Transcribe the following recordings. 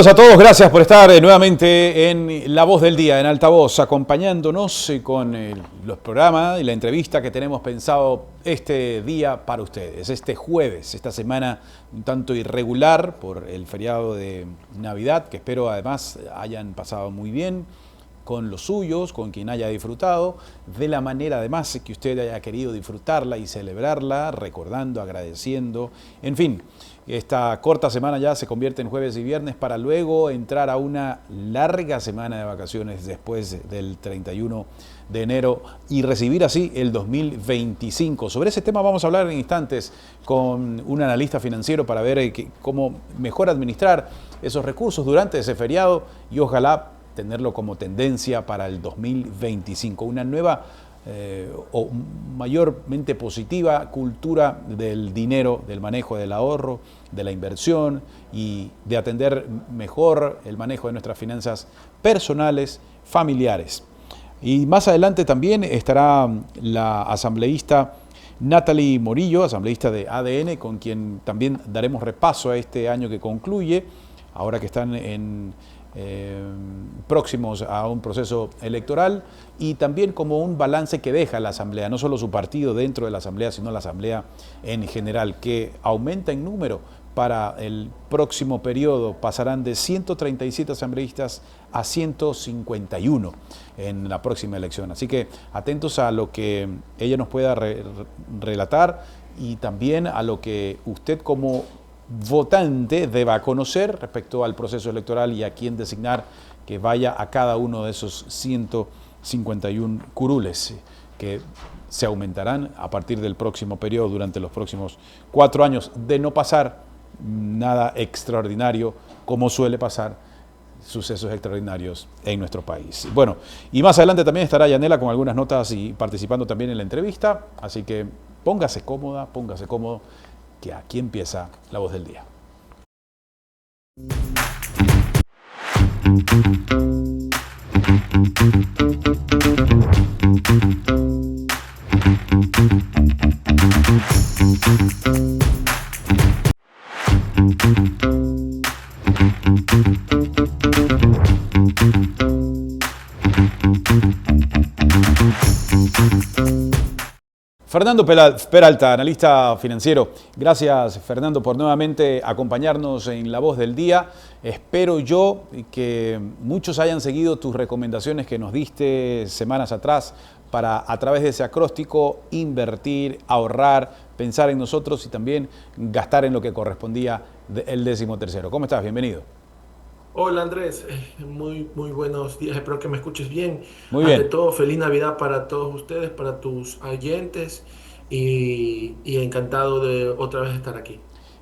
A todos, gracias por estar nuevamente en La Voz del Día, en Altavoz, acompañándonos con los programas y la entrevista que tenemos pensado este día para ustedes. Este jueves, esta semana un tanto irregular por el feriado de Navidad, que espero además hayan pasado muy bien con los suyos, con quien haya disfrutado, de la manera además que usted haya querido disfrutarla y celebrarla, recordando, agradeciendo, en fin. Esta corta semana ya se convierte en jueves y viernes para luego entrar a una larga semana de vacaciones después del 31 de enero y recibir así el 2025. Sobre ese tema vamos a hablar en instantes con un analista financiero para ver cómo mejor administrar esos recursos durante ese feriado y ojalá tenerlo como tendencia para el 2025. Una nueva o mayormente positiva cultura del dinero, del manejo del ahorro, de la inversión y de atender mejor el manejo de nuestras finanzas personales, familiares. Y más adelante también estará la asambleísta Natalie Morillo, asambleísta de ADN, con quien también daremos repaso a este año que concluye, ahora que están próximos a un proceso electoral, y también como un balance que deja la Asamblea, no solo su partido dentro de la Asamblea, sino la Asamblea en general, que aumenta en número para el próximo periodo. Pasarán de 137 asambleístas a 151 en la próxima elección. Así que atentos a lo que ella nos pueda relatar y también a lo que usted como votante deba conocer respecto al proceso electoral y a quién designar que vaya a cada uno de esos 151 curules que se aumentarán a partir del próximo periodo durante los próximos 4 años, de no pasar nada extraordinario como suele pasar sucesos extraordinarios en nuestro país. Bueno, y más adelante también estará Yanela con algunas notas y participando también en la entrevista, así que póngase cómoda, póngase cómodo, que aquí empieza La Voz del Día. Fernando Peralta, analista financiero. Gracias, Fernando, por nuevamente acompañarnos en La Voz del Día. Espero yo que muchos hayan seguido tus recomendaciones que nos diste semanas atrás para, a través de ese acróstico, invertir, ahorrar, pensar en nosotros y también gastar en lo que correspondía el 13º. ¿Cómo estás? Bienvenido. Hola Andrés, muy buenos días, espero que me escuches bien. Muy Ante bien. todo, feliz Navidad para todos ustedes, para tus oyentes y encantado de otra vez estar aquí.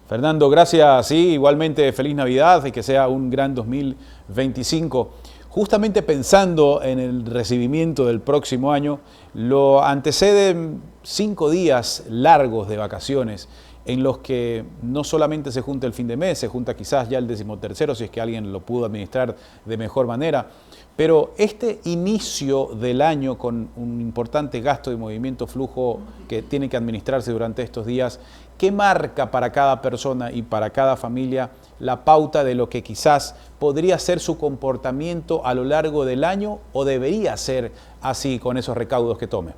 Fernando, gracias. Sí, igualmente feliz Navidad y que sea un gran 2025. Justamente pensando en el recibimiento del próximo año, lo anteceden 5 días largos de vacaciones en los que no solamente se junta el fin de mes, se junta quizás ya el 13º, si es que alguien lo pudo administrar de mejor manera, pero este inicio del año con un importante gasto de movimiento, flujo que tiene que administrarse durante estos días, ¿qué marca para cada persona y para cada familia la pauta de lo que quizás podría ser su comportamiento a lo largo del año o debería ser así con esos recaudos que tome?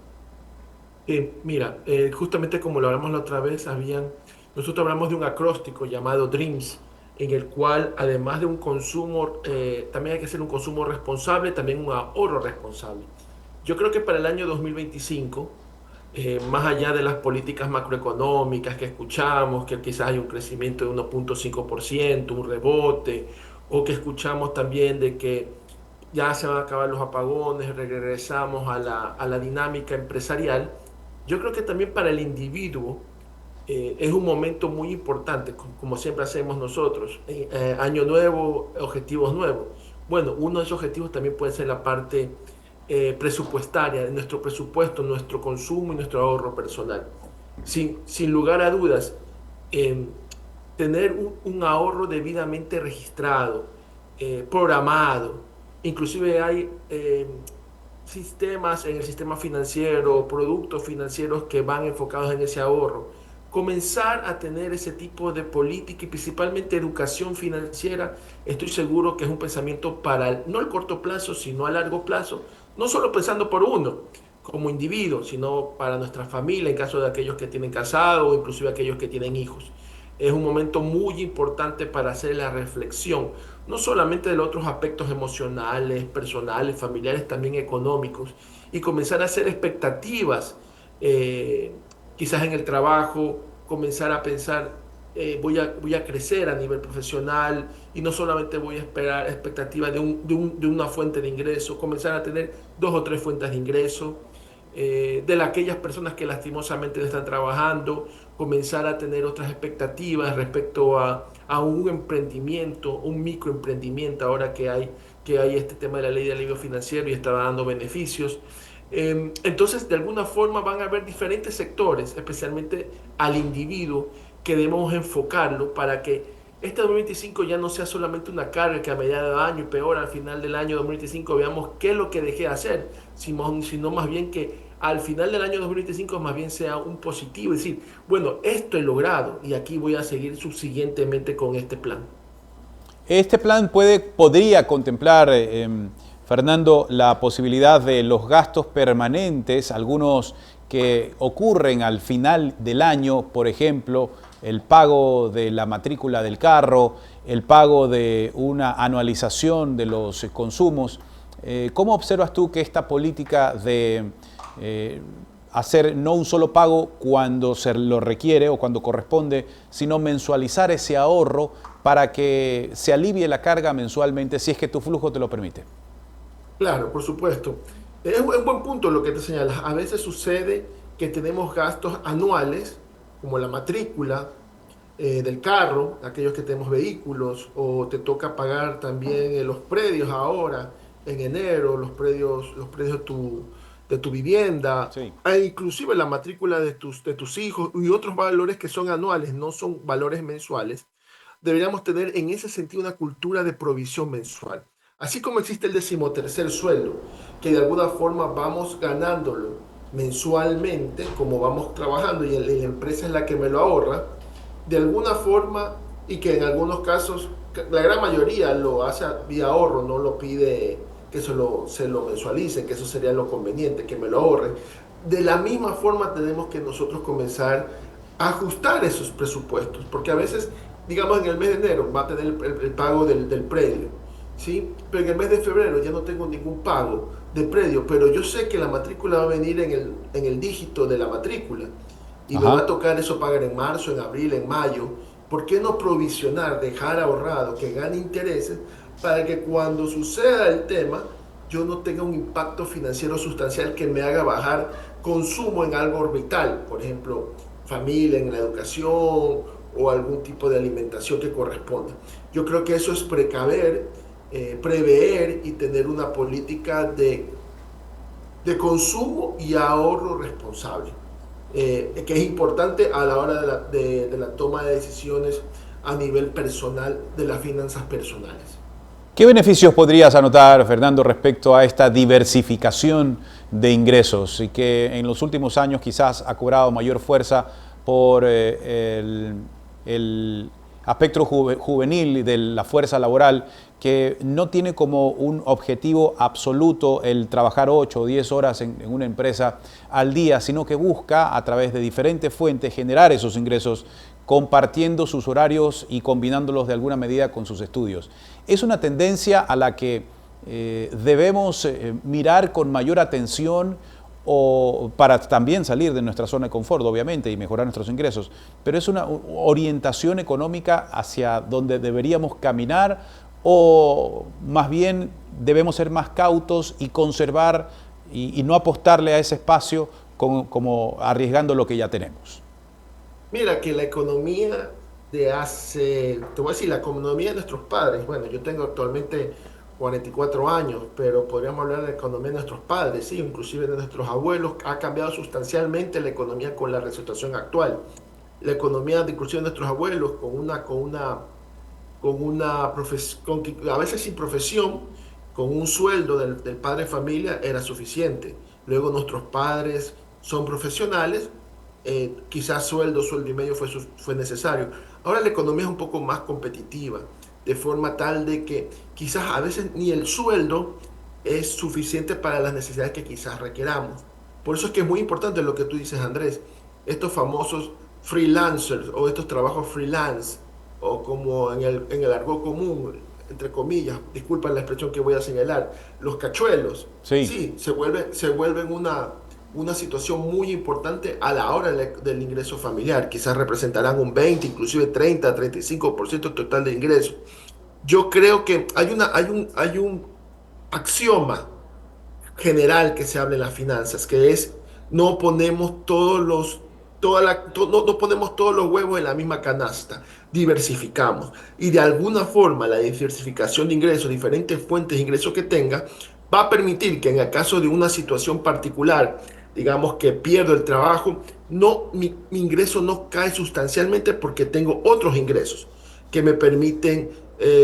Mira, justamente como lo hablamos la otra vez, nosotros hablamos de un acróstico llamado DREAMS, en el cual además de un consumo, también hay que hacer un consumo responsable, también un ahorro responsable. Yo creo que para el año 2025, más allá de las políticas macroeconómicas que escuchamos, que quizás hay un crecimiento de 1,5%, un rebote, o que escuchamos también de que ya se van a acabar los apagones, regresamos a la dinámica empresarial. Yo creo que también para el individuo es un momento muy importante, como siempre hacemos nosotros. Año nuevo, objetivos nuevos. Bueno, uno de esos objetivos también puede ser la parte presupuestaria, de nuestro presupuesto, nuestro consumo y nuestro ahorro personal. Sin lugar a dudas, eh, tener un ahorro debidamente registrado, programado. Inclusive hay sistemas en el sistema financiero, productos financieros que van enfocados en ese ahorro. Comenzar a tener ese tipo de política y principalmente educación financiera, estoy seguro que es un pensamiento para no el corto plazo, sino a largo plazo, no solo pensando por uno como individuo, sino para nuestra familia, en caso de aquellos que tienen casado o inclusive aquellos que tienen hijos. Es un momento muy importante para hacer la reflexión, no solamente de los otros aspectos emocionales, personales, familiares, también económicos, y comenzar a hacer expectativas, eh, quizás en el trabajo, comenzar a pensar, voy a crecer a nivel profesional y no solamente voy a esperar expectativas de una fuente de ingreso, comenzar a tener dos o tres fuentes de ingreso de aquellas personas que lastimosamente están trabajando, comenzar a tener otras expectativas respecto a un emprendimiento, un microemprendimiento, ahora que hay este tema de la ley de alivio financiero y está dando beneficios. Entonces, de alguna forma van a haber diferentes sectores, especialmente al individuo, que debemos enfocarlo para que este 2025 ya no sea solamente una carga que a mediados de año y peor al final del año 2025 veamos qué es lo que dejé de hacer, sino más bien que al final del año 2025 más bien sea un positivo, es decir, bueno, esto he logrado y aquí voy a seguir subsiguientemente con este plan. Este plan podría contemplar, Fernando, la posibilidad de los gastos permanentes, algunos que ocurren al final del año, por ejemplo, el pago de la matrícula del carro, el pago de una anualización de los consumos. ¿Cómo observas tú que esta política de hacer no un solo pago cuando se lo requiere o cuando corresponde, sino mensualizar ese ahorro para que se alivie la carga mensualmente si es que tu flujo te lo permite? Claro, por supuesto. Es un buen punto lo que te señalas. A veces sucede que tenemos gastos anuales, como la matrícula del carro, aquellos que tenemos vehículos, o te toca pagar también los predios ahora, en enero, los predios de tu vivienda, Sí. e inclusive la matrícula de tus hijos y otros valores que son anuales, no son valores mensuales. Deberíamos tener en ese sentido una cultura de provisión mensual. Así como existe el decimotercer sueldo, que de alguna forma vamos ganándolo mensualmente, como vamos trabajando y la empresa es la que me lo ahorra, de alguna forma, y que en algunos casos, la gran mayoría lo hace vía ahorro, no lo pide que se lo mensualicen, que eso sería lo conveniente, que me lo ahorren. De la misma forma tenemos que nosotros comenzar a ajustar esos presupuestos, porque a veces, digamos, en el mes de enero va a tener el pago del predio, ¿sí? Pero en el mes de febrero ya no tengo ningún pago de predio, pero yo sé que la matrícula va a venir en el dígito de la matrícula y me va a Ajá. tocar eso pagar en marzo, en abril, en mayo. ¿Por qué no provisionar, dejar ahorrado, que gane intereses, para que cuando suceda el tema yo no tenga un impacto financiero sustancial que me haga bajar consumo en algo orbital, por ejemplo, familia, en la educación o algún tipo de alimentación que corresponda? Yo creo que eso es precaver, prever y tener una política de consumo y ahorro responsable, que es importante a la hora de la toma de decisiones a nivel personal, de las finanzas personales. ¿Qué beneficios podrías anotar, Fernando, respecto a esta diversificación de ingresos y que en los últimos años quizás ha cobrado mayor fuerza por el aspecto juvenil de la fuerza laboral, que no tiene como un objetivo absoluto el trabajar 8 o 10 horas en una empresa al día, sino que busca a través de diferentes fuentes generar esos ingresos compartiendo sus horarios y combinándolos de alguna medida con sus estudios? Es una tendencia a la que debemos mirar con mayor atención o para también salir de nuestra zona de confort, obviamente, y mejorar nuestros ingresos, pero es una orientación económica hacia donde deberíamos caminar, o más bien debemos ser más cautos y conservar y no apostarle a ese espacio como arriesgando lo que ya tenemos? Mira que la economía de hace, te voy a decir, la economía de nuestros padres, bueno, yo tengo actualmente 44 años, pero podríamos hablar de la economía de nuestros padres, sí, inclusive de nuestros abuelos, ha cambiado sustancialmente la economía con la situación actual. La economía de inclusive de nuestros abuelos a veces sin profesión, con un sueldo del padre de familia era suficiente. Luego nuestros padres son profesionales, quizás sueldo y medio fue necesario. Ahora la economía es un poco más competitiva, de forma tal de que quizás a veces ni el sueldo es suficiente para las necesidades que quizás requeramos. Por eso es que es muy importante lo que tú dices, Andrés, estos famosos freelancers o estos trabajos freelance o como en el argot común, entre comillas, disculpa la expresión que voy a señalar, los cachuelos, Sí. sí, se vuelven una situación muy importante a la hora del ingreso familiar. Quizás representarán un 20, inclusive 30, 35% total de ingreso. Yo creo que hay un axioma general que se habla en las finanzas, que es no ponemos no ponemos todos los huevos en la misma canasta, diversificamos. Y de alguna forma la diversificación de ingresos, diferentes fuentes de ingresos que tenga, va a permitir que en el caso de una situación particular, digamos que pierdo el trabajo, mi ingreso no cae sustancialmente porque tengo otros ingresos que me permiten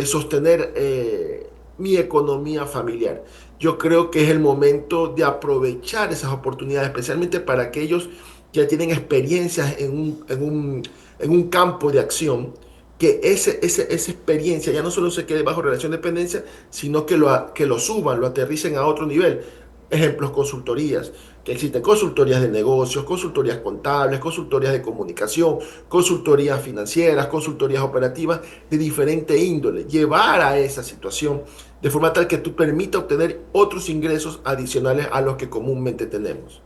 sostener mi economía familiar. Yo creo que es el momento de aprovechar esas oportunidades, especialmente para aquellos que ya tienen experiencias en un campo de acción, que esa experiencia ya no solo se quede bajo relación de dependencia, sino que lo suban, lo aterricen a otro nivel. Ejemplos, consultorías, que existen consultorías de negocios, consultorías contables, consultorías de comunicación, consultorías financieras, consultorías operativas de diferente índole. Llevar a esa situación de forma tal que tú permita obtener otros ingresos adicionales a los que comúnmente tenemos.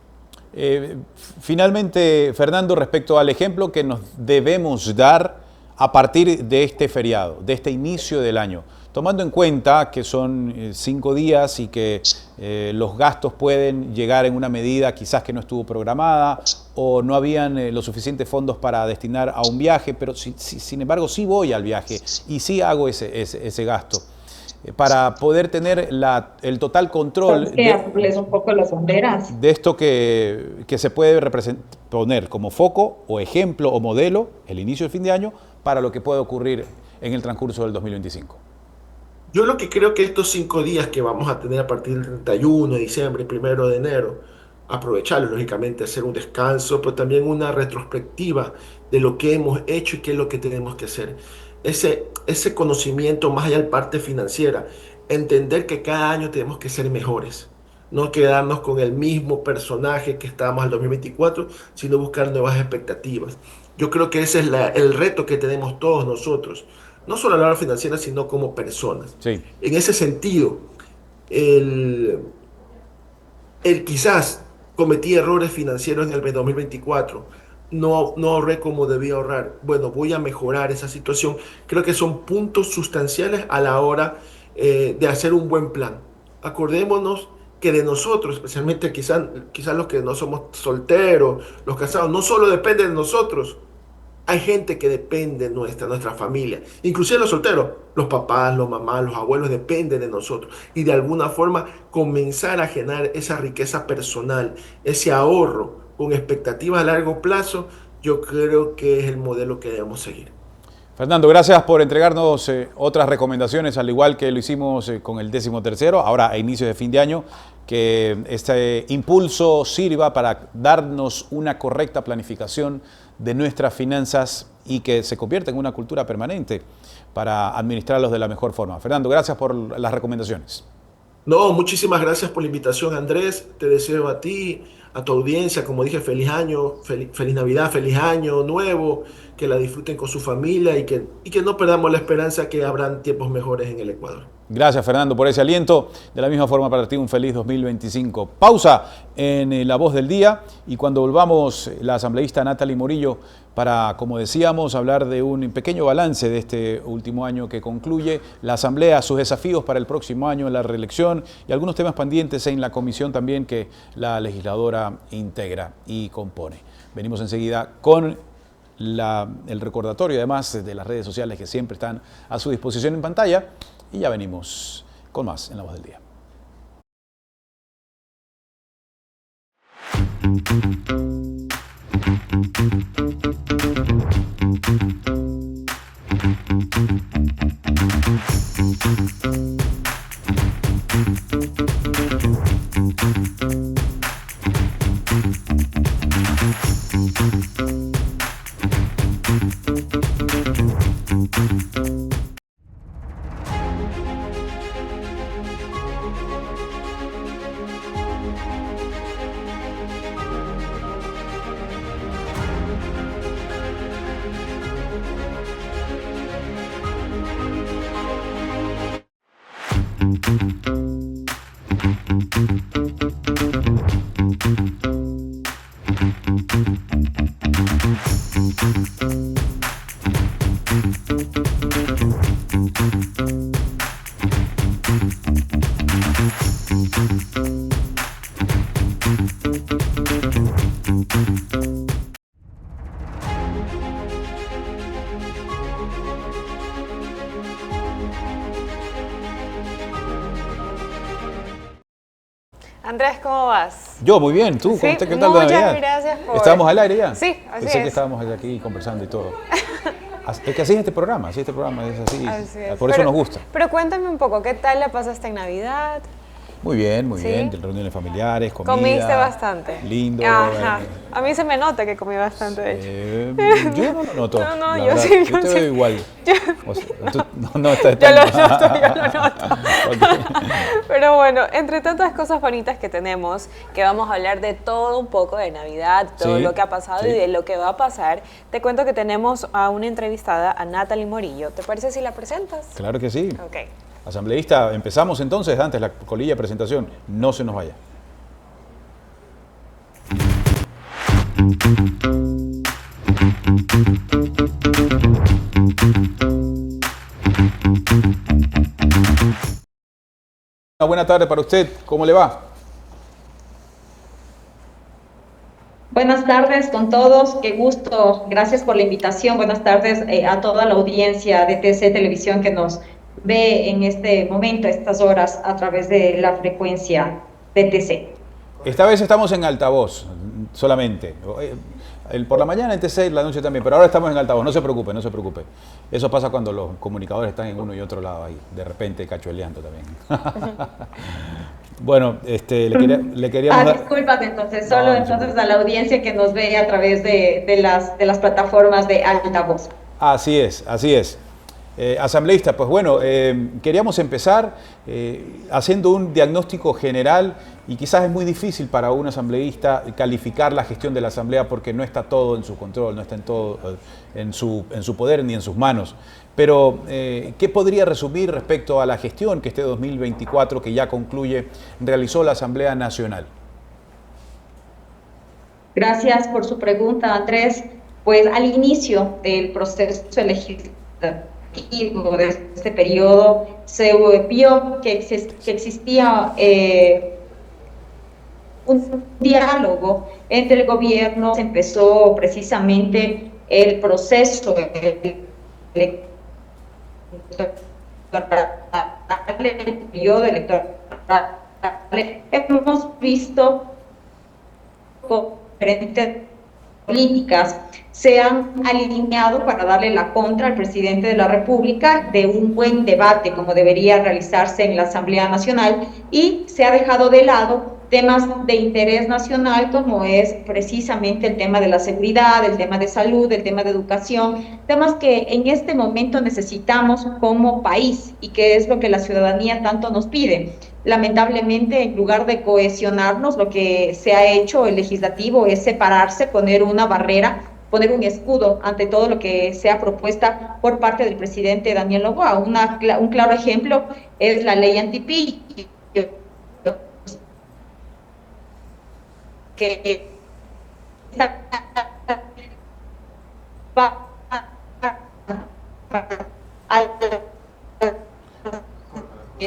Finalmente, Fernando, respecto al ejemplo que nos debemos dar a partir de este feriado, de este inicio del año, tomando en cuenta que son 5 días y que los gastos pueden llegar en una medida quizás que no estuvo programada o no habían los suficientes fondos para destinar a un viaje, pero sin embargo sí voy al viaje y sí hago ese gasto para poder tener el total control Que hables un poco las banderas. de esto que se puede poner como foco o ejemplo o modelo el inicio del fin de año para lo que puede ocurrir en el transcurso del 2025. Yo lo que creo que estos 5 días que vamos a tener a partir del 31 de diciembre, 1 de enero, aprovecharlos, lógicamente, hacer un descanso, pero también una retrospectiva de lo que hemos hecho y qué es lo que tenemos que hacer. Ese conocimiento más allá de la parte financiera, entender que cada año tenemos que ser mejores, no quedarnos con el mismo personaje que estábamos al 2024, sino buscar nuevas expectativas. Yo creo que ese es el reto que tenemos todos nosotros no solo a la hora financiera, sino como personas. Sí. En ese sentido, el, el quizás cometí errores financieros en el 2024, no ahorré como debía ahorrar. Bueno, voy a mejorar esa situación. Creo que son puntos sustanciales a la hora de hacer un buen plan. Acordémonos que de nosotros, especialmente quizás los que no somos solteros, los casados, no solo depende de nosotros, hay gente que depende de nuestra familia, inclusive los solteros, los papás, los mamás, los abuelos dependen de nosotros y de alguna forma comenzar a generar esa riqueza personal, ese ahorro con expectativas a largo plazo, yo creo que es el modelo que debemos seguir. Fernando, gracias por entregarnos otras recomendaciones, al igual que lo hicimos con el 13º, ahora a inicios de fin de año, que este impulso sirva para darnos una correcta planificación de nuestras finanzas y que se convierta en una cultura permanente para administrarlos de la mejor forma. Fernando, gracias por las recomendaciones. No, muchísimas gracias por la invitación, Andrés. Te deseo a ti, a tu audiencia, como dije, feliz año, feliz Navidad, feliz año nuevo, que la disfruten con su familia y que no perdamos la esperanza que habrán tiempos mejores en el Ecuador. Gracias, Fernando, por ese aliento. De la misma forma, para ti, un feliz 2025. Pausa en La Voz del Día y cuando volvamos, la asambleísta Natalie Morillo para, como decíamos, hablar de un pequeño balance de este último año que concluye la Asamblea, sus desafíos para el próximo año, la reelección y algunos temas pendientes en la comisión también que la legisladora integra y compone. Venimos enseguida con el recordatorio, además de las redes sociales que siempre están a su disposición en pantalla. Y ya venimos con más en La Voz del Día. Andrés, ¿cómo vas? Yo, muy bien. ¿Tú? Sí, ¿Qué tal la muchas Navidad? gracias por... ¿Estábamos al aire ya? Sí, así Pensé es. que estábamos aquí conversando y todo. Es que así es este programa, es así. Así es. Por eso nos gusta. Pero cuéntame un poco, ¿qué tal la pasaste en Navidad? Muy bien, ¿Sí? reuniones familiares, comida. ¿Comiste bastante? Lindo. Ajá. A mí se me nota que comí bastante, de hecho. Yo no lo noto. No, la yo verdad. sí. Yo te veo igual. O sea, no estás Yo lo noto. Ok. Pero bueno, entre tantas cosas bonitas que tenemos, que vamos a hablar de todo un poco de Navidad, todo Sí, lo que ha pasado sí. y de lo que va a pasar, te cuento que tenemos a una entrevistada, a Natalie Morillo. ¿Te parece si la presentas? Claro que sí. Ok. Asambleísta, empezamos entonces, antes la colilla de presentación. No se nos vaya. Una buena tarde para usted. ¿Cómo le va? Buenas tardes con todos, qué gusto, gracias por la invitación. Buenas tardes a toda la audiencia de TC Televisión que nos ve en este momento, a estas horas, a través de la frecuencia de TC. Esta vez estamos en altavoz, solamente. Por la mañana en TC, la noche también, pero ahora estamos en altavoz, no se preocupe, no se preocupe. Eso pasa cuando los comunicadores están en uno y otro lado ahí, de repente cachueleando también. Bueno, le queríamos dar... Disculpas entonces, No, solo no se entonces a la audiencia que nos ve a través de las plataformas de altavoz. Así es, así es. Asambleísta, pues bueno, queríamos empezar haciendo un diagnóstico general y quizás es muy difícil para un asambleísta calificar la gestión de la asamblea porque no está todo en su control, no está en todo en su poder ni en sus manos. Pero, ¿qué podría resumir respecto a la gestión que este 2024, que ya concluye, realizó la Asamblea Nacional? Gracias por su pregunta, Andrés. Pues al inicio del proceso legislativo de este periodo se vio que existía un diálogo entre el gobierno. Se empezó precisamente el proceso electoral, el periodo electoral. Hemos visto diferentes políticas se han alineado para darle la contra al presidente de la República de un buen debate como debería realizarse en la Asamblea Nacional, y se ha dejado de lado temas de interés nacional como es precisamente el tema de la seguridad, el tema de salud, el tema de educación, temas que en este momento necesitamos como país y que es lo que la ciudadanía tanto nos pide. Lamentablemente, en lugar de cohesionarnos, lo que se ha hecho el legislativo es separarse, poner una barrera poner un escudo ante todo lo que sea propuesta por parte del presidente Daniel Noboa. Un claro ejemplo es la ley antipillo, que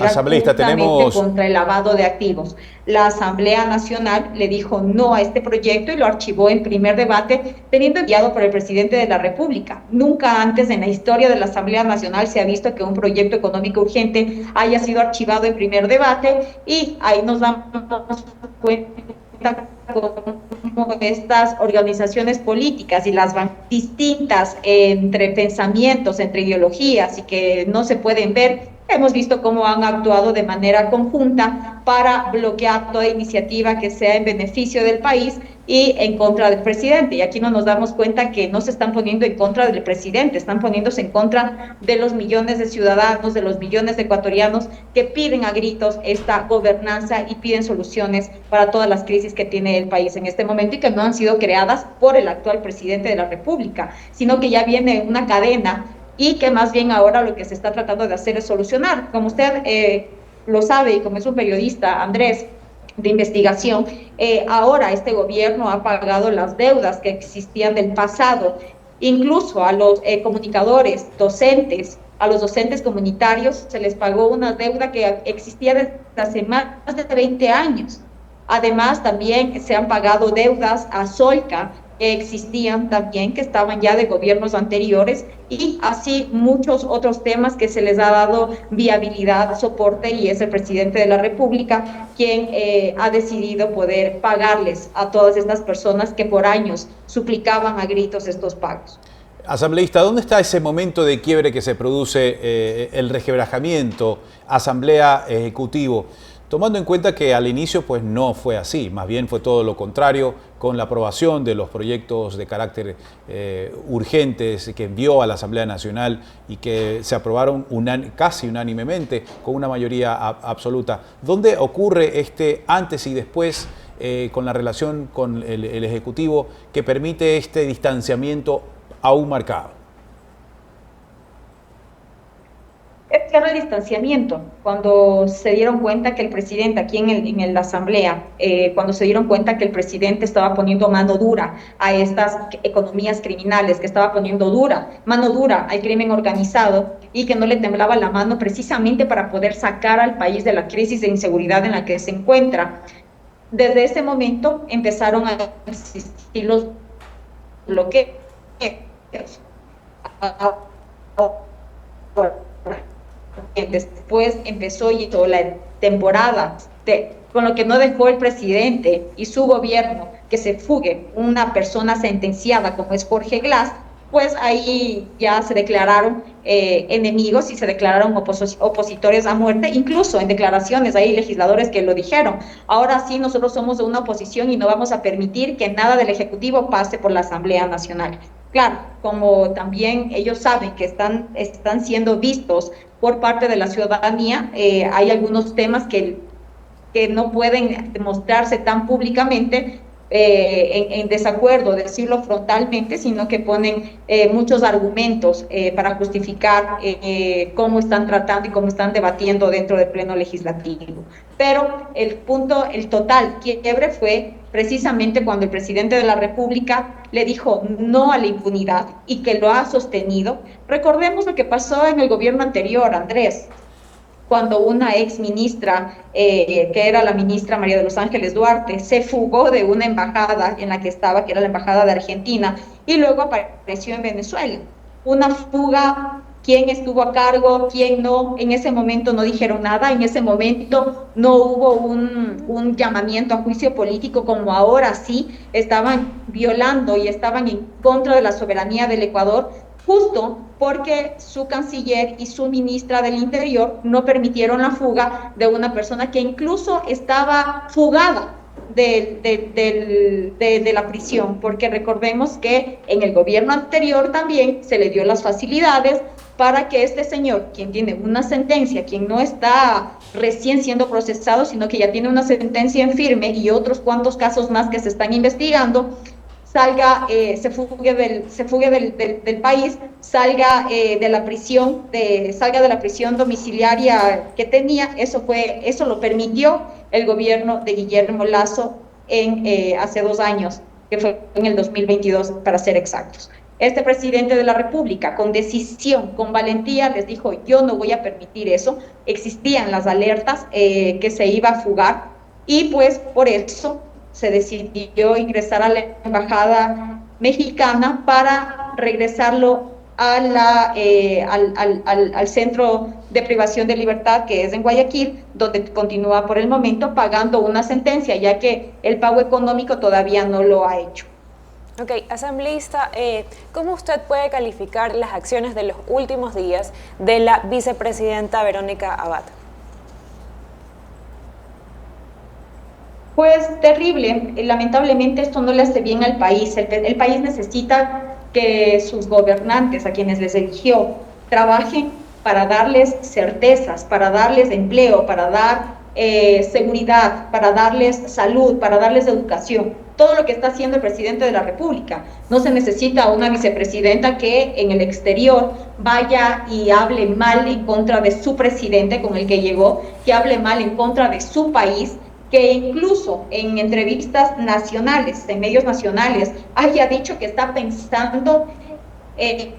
Asambleísta, tenemos... contra el lavado de activos. La Asamblea Nacional le dijo no a este proyecto y lo archivó en primer debate, teniendo enviado por el presidente de la República. Nunca antes en la historia de la Asamblea Nacional se ha visto que un proyecto económico urgente haya sido archivado en primer debate, y ahí nos damos cuenta cómo estas organizaciones políticas y las distintas entre pensamientos, entre ideologías, y que no se pueden ver. Hemos visto cómo han actuado de manera conjunta para bloquear toda iniciativa que sea en beneficio del país y en contra del presidente. Y aquí no nos damos cuenta que no se están poniendo en contra del presidente, están poniéndose en contra de los millones de ciudadanos, de los millones de ecuatorianos que piden a gritos esta gobernanza y piden soluciones para todas las crisis que tiene el país en este momento, y que no han sido creadas por el actual presidente de la República, sino que ya viene una cadena, y que más bien ahora lo que se está tratando de hacer es solucionar. Como usted lo sabe, y como es un periodista, Andrés, de investigación, ahora este gobierno ha pagado las deudas que existían del pasado, incluso a los comunicadores, docentes, a los docentes comunitarios se les pagó una deuda que existía desde hace más de 20 años. Además, también se han pagado deudas a Solca, que existían también, que estaban ya de gobiernos anteriores, y así muchos otros temas que se les ha dado viabilidad, soporte, y es el presidente de la República quien ha decidido poder pagarles a todas estas personas que por años suplicaban a gritos estos pagos. Asambleísta, ¿dónde está ese momento de quiebre que se produce, el resquebrajamiento, Asamblea Ejecutivo? Tomando en cuenta que al inicio pues no fue así, más bien fue todo lo contrario, con la aprobación de los proyectos de carácter urgentes que envió a la Asamblea Nacional y que se aprobaron casi unánimemente con una mayoría absoluta. ¿Dónde ocurre este antes y después con la relación con el Ejecutivo que permite este distanciamiento aún marcado? Es claro el distanciamiento, cuando se dieron cuenta que el presidente, aquí en la Asamblea, cuando se dieron cuenta que el presidente estaba poniendo mano dura a estas economías criminales, que estaba poniendo mano dura al crimen organizado, y que no le temblaba la mano precisamente para poder sacar al país de la crisis de inseguridad en la que se encuentra. Desde ese momento empezaron a existir los bloqueos. Después empezó y toda la temporada, con lo que no dejó el presidente y su gobierno que se fugue una persona sentenciada como es Jorge Glass, pues ahí ya se declararon enemigos y se declararon opositores a muerte. Incluso en declaraciones hay legisladores que lo dijeron: ahora sí nosotros somos de una oposición y no vamos a permitir que nada del Ejecutivo pase por la Asamblea Nacional. Claro, como también ellos saben que están siendo vistos por parte de la ciudadanía, hay algunos temas que no pueden demostrarse tan públicamente en desacuerdo, decirlo frontalmente, sino que ponen muchos argumentos para justificar cómo están tratando y cómo están debatiendo dentro del Pleno Legislativo. Pero el total quiebre fue precisamente cuando el presidente de la República le dijo no a la impunidad, y que lo ha sostenido. Recordemos lo que pasó en el gobierno anterior, Andrés, cuando una ex ministra, que era la ministra María de los Ángeles Duarte, se fugó de una embajada en la que estaba, que era la embajada de Argentina, y luego apareció en Venezuela. Una fuga, quién estuvo a cargo, quién no, en ese momento no dijeron nada, en ese momento no hubo un llamamiento a juicio político, como ahora sí estaban violando y estaban en contra de la soberanía del Ecuador, justo porque su canciller y su ministra del Interior no permitieron la fuga de una persona que incluso estaba fugada de la prisión, porque recordemos que en el gobierno anterior también se le dio las facilidades para que este señor, quien tiene una sentencia, quien no está recién siendo procesado, sino que ya tiene una sentencia en firme y otros cuantos casos más que se están investigando, salga, se fugue del país, salga de la prisión, salga de la prisión domiciliaria que tenía. Eso lo permitió el gobierno de Guillermo Lasso hace 2 años, que fue en el 2022 para ser exactos. Este presidente de la República, con decisión, con valentía, les dijo: yo no voy a permitir eso. Existían las alertas que se iba a fugar, y pues por eso se decidió ingresar a la embajada mexicana para regresarlo al centro de privación de libertad, que es en Guayaquil, donde continúa por el momento pagando una sentencia, ya que el pago económico todavía no lo ha hecho. Ok, asambleísta, ¿cómo usted puede calificar las acciones de los últimos días de la vicepresidenta Verónica Abad? Pues terrible. Lamentablemente esto no le hace bien al país. El país necesita que sus gobernantes, a quienes les eligió, trabajen para darles certezas, para darles empleo, para dar seguridad, para darles salud, para darles educación. Todo lo que está haciendo el presidente de la República. No se necesita una vicepresidenta que en el exterior vaya y hable mal en contra de su presidente con el que llegó, que hable mal en contra de su país, que incluso en entrevistas nacionales, en medios nacionales, haya dicho que está pensando en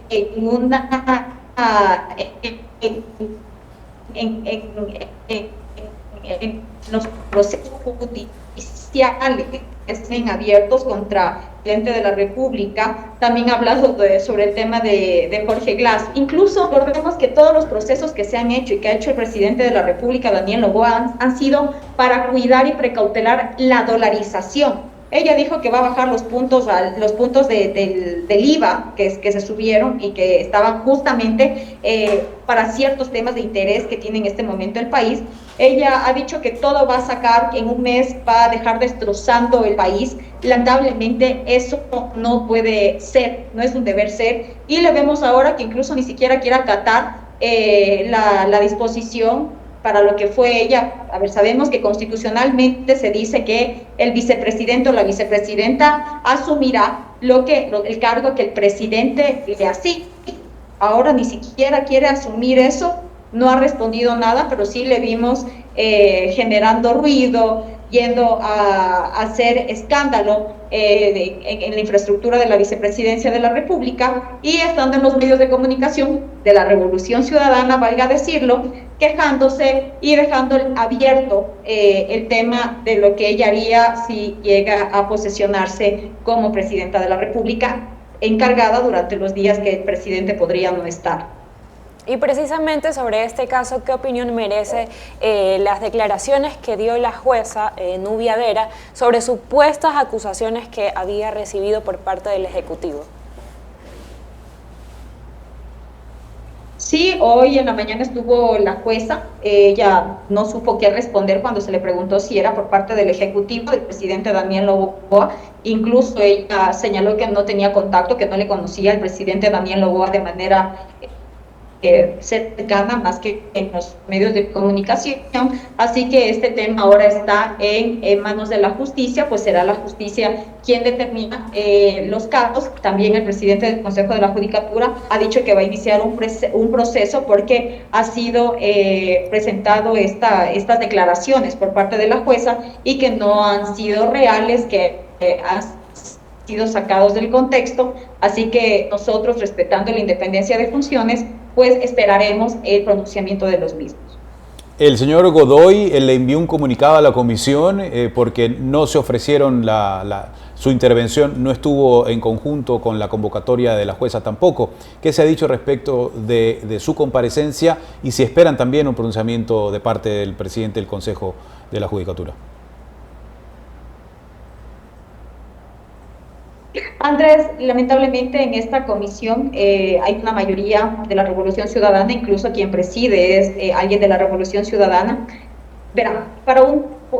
los procesos judiciales que estén abiertos contra el presidente de la República. También ha hablado sobre el tema de Jorge Glass. Incluso recordemos que todos los procesos que se han hecho y que ha hecho el presidente de la República, Daniel Noboa, han sido para cuidar y precautelar la dolarización. Ella dijo que va a bajar los puntos del IVA que se subieron y que estaban justamente para ciertos temas de interés que tiene en este momento el país. Ella ha dicho que todo va a sacar, que en un mes va a dejar destrozando el país. Lamentablemente eso no puede ser, no es un deber ser, y le vemos ahora que incluso ni siquiera quiere acatar la disposición para lo que fue ella. A ver, sabemos que constitucionalmente se dice que el vicepresidente o la vicepresidenta asumirá el cargo que el presidente le asigne. Ahora ni siquiera quiere asumir eso, no ha respondido nada, pero sí le vimos generando ruido, yendo a hacer escándalo en la infraestructura de la vicepresidencia de la República, y estando en los medios de comunicación de la Revolución Ciudadana, valga decirlo, quejándose y dejando abierto el tema de lo que ella haría si llega a posesionarse como presidenta de la República, encargada durante los días que el presidente podría no estar. Y precisamente sobre este caso, ¿qué opinión merece las declaraciones que dio la jueza Nubia Vera sobre supuestas acusaciones que había recibido por parte del Ejecutivo? Sí, hoy en la mañana estuvo la jueza. Ella no supo qué responder cuando se le preguntó si era por parte del Ejecutivo, del presidente Daniel Noboa. Incluso ella señaló que no tenía contacto, que no le conocía al presidente Daniel Noboa de manera cercana, más que en los medios de comunicación. Así que este tema ahora está en manos de la justicia, pues será la justicia quien determina los casos. También el presidente del Consejo de la Judicatura ha dicho que va a iniciar un proceso porque ha sido presentado estas declaraciones por parte de la jueza y que no han sido reales, que han sido sacados del contexto. Así que nosotros, respetando la independencia de funciones, pues esperaremos el pronunciamiento de los mismos. El señor Godoy le envió un comunicado a la comisión porque no se ofrecieron su intervención, no estuvo en conjunto con la convocatoria de la jueza tampoco. ¿Qué se ha dicho respecto de su comparecencia y si esperan también un pronunciamiento de parte del presidente del Consejo de la Judicatura? Andrés, lamentablemente en esta comisión hay una mayoría de la Revolución Ciudadana, incluso quien preside es alguien de la Revolución Ciudadana. Verá,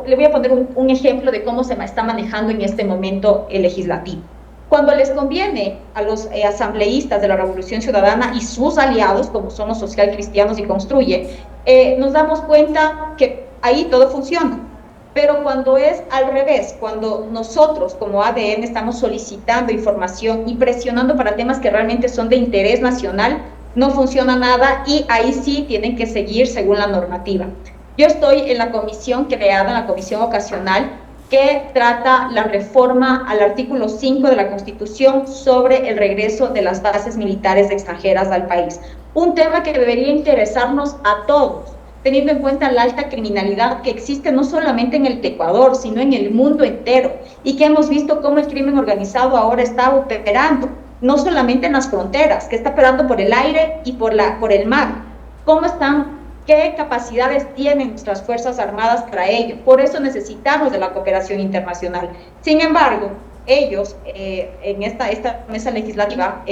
le voy a poner un ejemplo de cómo se está manejando en este momento el legislativo. Cuando les conviene a los asambleístas de la Revolución Ciudadana y sus aliados, como son los socialcristianos y Construye, nos damos cuenta que ahí todo funciona. Pero cuando es al revés, cuando nosotros como ADN estamos solicitando información y presionando para temas que realmente son de interés nacional, no funciona nada y ahí sí tienen que seguir según la normativa. Yo estoy en la comisión creada, en la comisión ocasional, que trata la reforma al artículo 5 de la Constitución sobre el regreso de las bases militares extranjeras al país. Un tema que debería interesarnos a todos, teniendo en cuenta la alta criminalidad que existe no solamente en el Ecuador, sino en el mundo entero, y que hemos visto cómo el crimen organizado ahora está operando, no solamente en las fronteras, que está operando por el aire y por el mar. ¿Cómo están? ¿Qué capacidades tienen nuestras Fuerzas Armadas para ello? Por eso necesitamos de la cooperación internacional. Sin embargo, ellos, en esta mesa legislativa,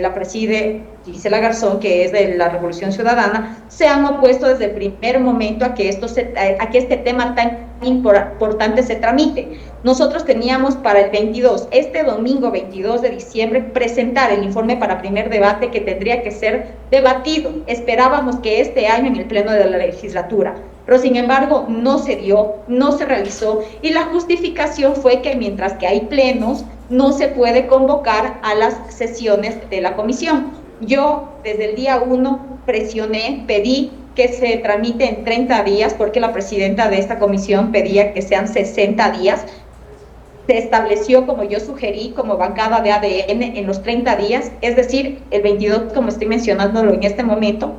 la preside Gisela Garzón, que es de la Revolución Ciudadana, se han opuesto desde el primer momento a que este tema tan importante se tramite. Nosotros teníamos para el 22, este domingo 22 de diciembre, presentar el informe para primer debate que tendría que ser debatido. Esperábamos que este año en el pleno de la legislatura, pero sin embargo no se dio, no se realizó, y la justificación fue que mientras que hay plenos, no se puede convocar a las sesiones de la comisión. Yo desde el día 1 presioné, pedí que se tramite en 30 días, porque la presidenta de esta comisión pedía que sean 60 días. Se estableció, como yo sugerí, como bancada de ADN, en los 30 días, es decir, el 22, como estoy mencionándolo en este momento,